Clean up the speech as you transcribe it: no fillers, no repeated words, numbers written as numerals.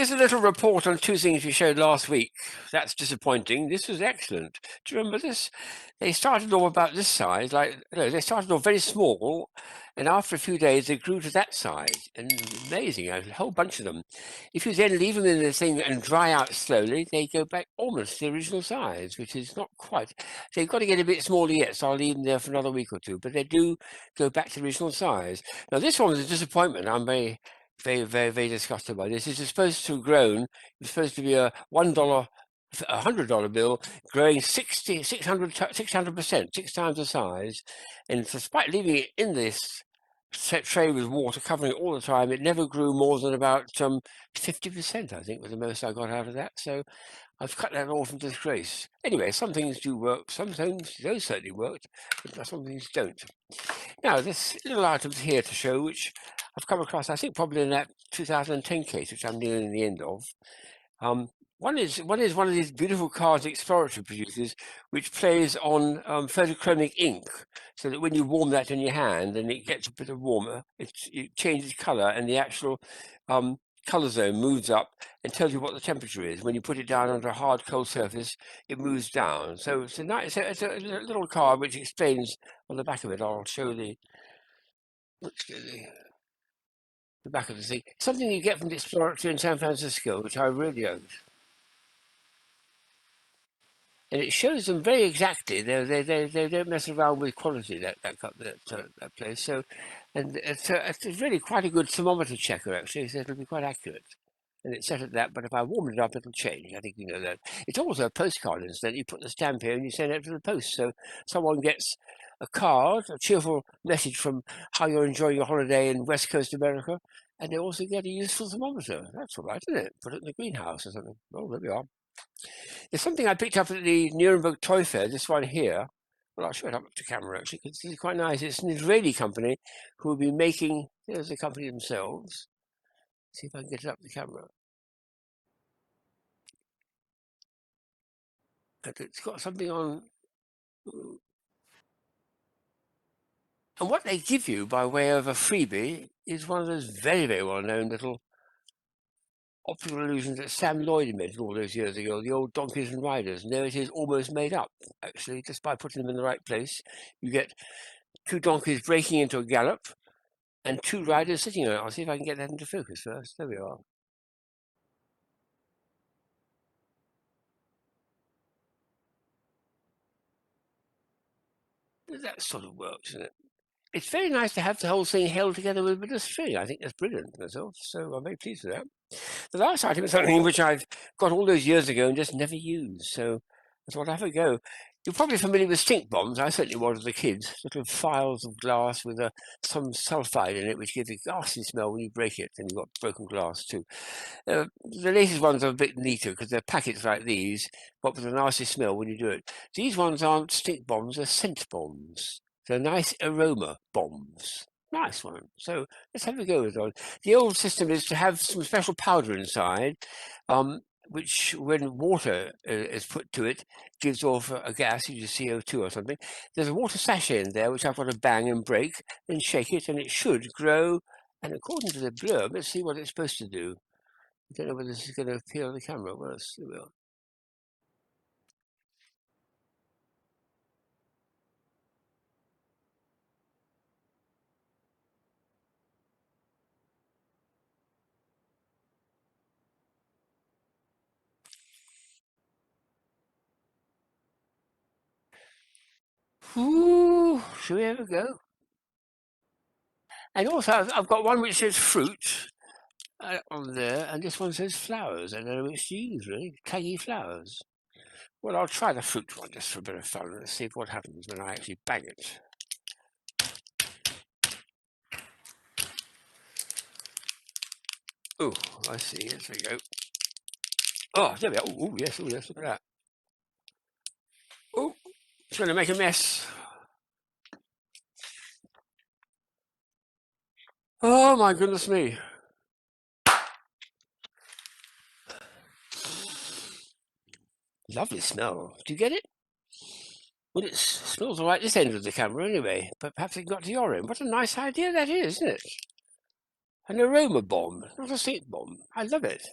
Here's a little report on two things we showed last week. That's disappointing. This was excellent. Do you remember this? They started off about this size, they started off very small, and after a few days they grew to that size. And amazing, a whole bunch of them. If you then leave them in the thing and dry out slowly, they go back almost to the original size, which is not quite. They've got to get a bit smaller yet, so I'll leave them there for another week or two. But they do go back to the original size. Now this one was a disappointment. I'm very disgusted by this. It's supposed to have grown. It's supposed to be a $1, $100 bill growing 600%, 6 times the size. And despite leaving it in this tray with water covering it all the time, it never grew more than about 50%, I think, was the most I got out of that. So I've cut that off in disgrace. Anyway, some things do work. Some things, those certainly worked, but some things don't. Now, this little items here to show, which I've come across, I think probably in that 2010 case, which I'm nearing the end of. One is one of these beautiful cards Exploratory produces, which plays on photochromic ink, so that when you warm that in your hand and it gets a bit of warmer, it changes colour, and the actual colour zone moves up and tells you what the temperature is. When you put it down onto a hard cold surface, it moves down. So it's a nice, it's a little card which explains on the back of it. I'll show the back of the thing. Something you get from the Exploratory in San Francisco, which I really own. And it shows them very exactly. They don't mess around with quality, that place. So, and it's really quite a good thermometer checker, actually, so it'll be quite accurate. And it's set at that, but if I warm it up, it'll change. I think you know that. It's also a postcard instead. You put the stamp here and you send it to the post. So someone gets a card, a cheerful message from how you're enjoying your holiday in West Coast America, and they also get a useful thermometer. That's all right, isn't it? Put it in the greenhouse or something. Oh, there we are. There's something I picked up at the Nuremberg Toy Fair, this one here. Well, I'll show it up to camera, actually, because this is quite nice. It's an Israeli company who will be making, there's the company themselves. See if I can get it up to the camera. And it's got something on. And what they give you by way of a freebie is one of those very well-known little optical illusions that Sam Loyd invented all those years ago, the old donkeys and riders. And there it is, almost made up, actually, just by putting them in the right place. You get two donkeys breaking into a gallop and two riders sitting on it. I'll see if I can get that into focus first. There we are. That sort of works, isn't it? It's very nice to have the whole thing held together with a bit of string. I think that's brilliant myself, so I'm very pleased with that. The last item is something which I've got all those years ago and just never used, so I thought I'd have a go. You're probably familiar with stink bombs. I certainly was as a kid. Little phials of glass with some sulfide in it, which gives a ghastly smell when you break it, and you've got broken glass too. The latest ones are a bit neater because they're packets like these, but with a nasty smell when you do it. These ones aren't stink bombs, they're scent bombs. They're nice aroma bombs. Nice one. So let's have a go with one. The old system is to have some special powder inside, which when water is put to it, gives off a gas, usually CO2 or something. There's a water sachet in there, which I've got to bang and break, then shake it, and it should grow. And according to the blurb, let's see what it's supposed to do. I don't know whether this is going to appear on the camera. Well, let's see. Ooh, should we ever go? And also, I've got one which says fruit on there, and this one says flowers. I don't know which to use, really. Tangy flowers. Well, I'll try the fruit one just for a bit of fun. Let's see what happens when I actually bang it. Oh, I see. Here we go. Oh, there we are. Oh, yes, look at that. Oh, it's going to make a mess. Oh, my goodness me. Lovely smell. Do you get it? Well, it smells all right this end of the camera anyway, but perhaps it got to your end. What a nice idea that is, isn't it? An aroma bomb, not a scent bomb. I love it.